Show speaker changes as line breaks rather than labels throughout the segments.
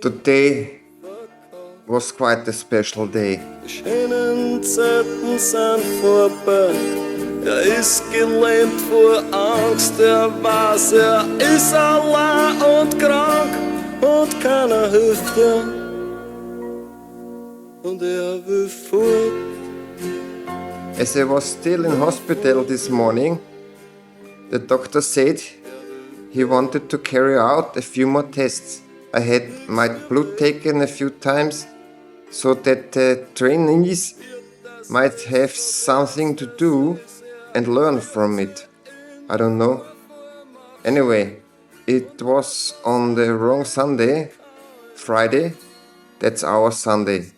Today was quite a special day.
Die schönen Zeiten sind vorbei. Er ist gelähmt vor Angst, er weiß, er ist allein und krank und keiner hilft ihm. Und er will fort.
As I was still in hospital this morning, the doctor said he wanted to carry out a few more tests. I had my blood taken a few times so that the trainees might have something to do and learn from it. I don't know. Anyway, it was on the wrong Sunday, Friday. That's our Sunday.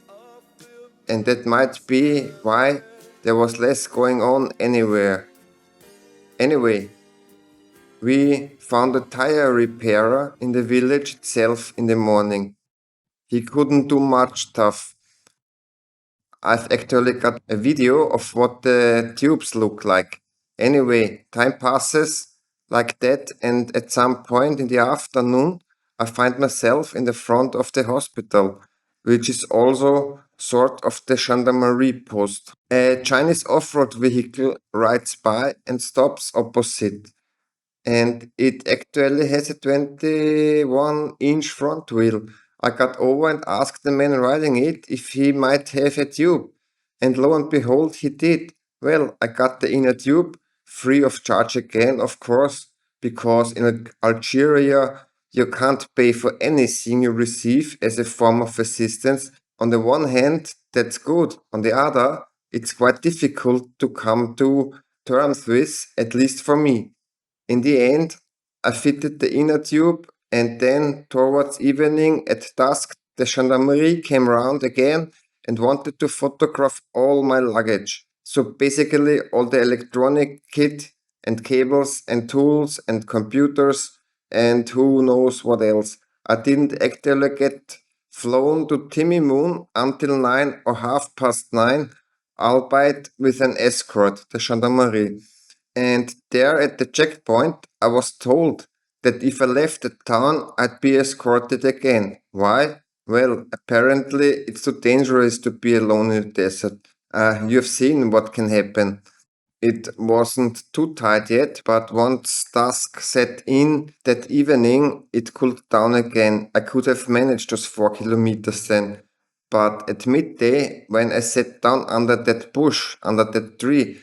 And that might be why there was less going on anywhere. Anyway, we found a tire repairer in the village itself in the morning. He couldn't do much stuff. I've actually got a video of what the tubes look like. Anyway, time passes like that, and at some point in the afternoon, I find myself in the front of the hospital, which is also sort of the gendarmerie post. A Chinese off-road vehicle rides by and stops opposite, and it actually has a 21-inch front wheel. I got over and asked the man riding it if he might have a tube, and lo and behold, he did. Well, I got the inner tube, free of charge again, of course, because in Algeria you can't pay for anything you receive as a form of assistance. On the one hand, that's good. On the other, it's quite difficult to come to terms with, at least for me. In the end, I fitted the inner tube, and then towards evening at dusk, the gendarmerie came round again and wanted to photograph all my luggage. So basically all the electronic kit and cables and tools and computers and who knows what else. I didn't actually get flown to Timimoun until 9 or half past 9, albeit with an escort, the gendarmerie. And there at the checkpoint, I was told that if I left the town, I'd be escorted again. Why? Well, apparently it's too dangerous to be alone in the desert. You've seen what can happen. It wasn't too tight yet, but once dusk set in that evening, it cooled down again. I could have managed those 4 kilometers then. But at midday, when I sat down under that bush, under that tree,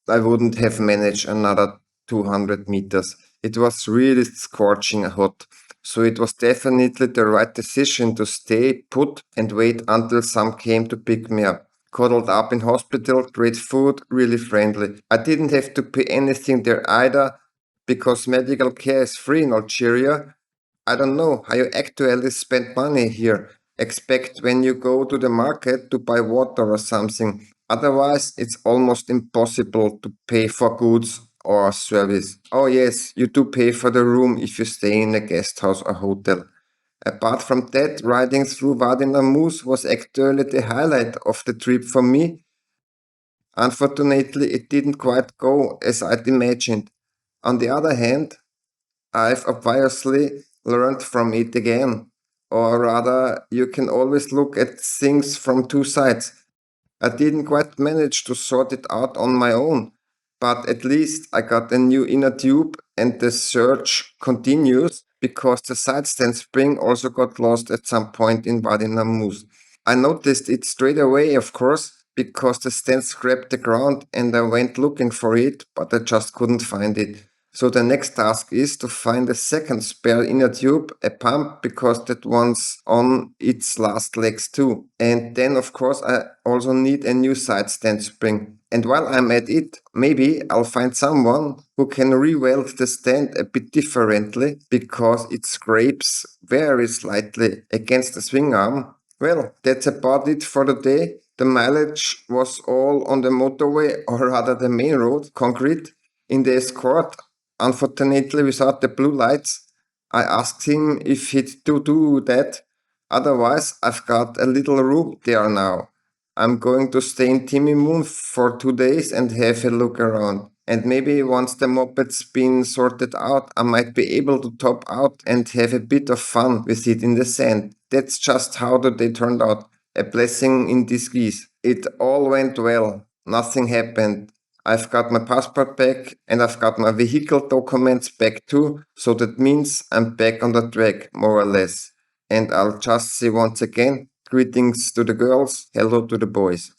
I wouldn't have managed another 200 meters. It was really scorching hot. So it was definitely the right decision to stay put and wait until some came to pick me up. Cuddled up in hospital, great food, really friendly. I didn't have to pay anything there either because medical care is free in Algeria. I don't know how you actually spend money here. Expect when you go to the market to buy water or something. Otherwise, it's almost impossible to pay for goods or service. Oh yes, you do pay for the room if you stay in a guest house or hotel. Apart from that, riding through Wadi Namus was actually the highlight of the trip for me. Unfortunately, it didn't quite go as I'd imagined. On the other hand, I've obviously learned from it again. Or rather, you can always look at things from two sides. I didn't quite manage to sort it out on my own, but at least I got a new inner tube and the search continues because the side stand spring also got lost at some point in Wadi Namus. I noticed it straight away, of course, because the stand scraped the ground and I went looking for it, but I just couldn't find it. So the next task is to find a second spare inner tube, a pump, because that one's on its last legs too. And then of course I also need a new side stand spring. And while I'm at it, maybe I'll find someone who can re-weld the stand a bit differently because it scrapes very slightly against the swing arm. Well, that's about it for the day. The mileage was all on the motorway, or rather the main road, concrete. In the escort, unfortunately without the blue lights, I asked him if he'd do that. Otherwise, I've got a little room there now. I'm going to stay in Timimoun for 2 days and have a look around. And maybe once the moped's been sorted out, I might be able to top out and have a bit of fun with it in the sand. That's just how the day turned out. A blessing in disguise. It all went well. Nothing happened. I've got my passport back and I've got my vehicle documents back too, so that means I'm back on the track, more or less. And I'll just say once again, greetings to the girls, hello to the boys.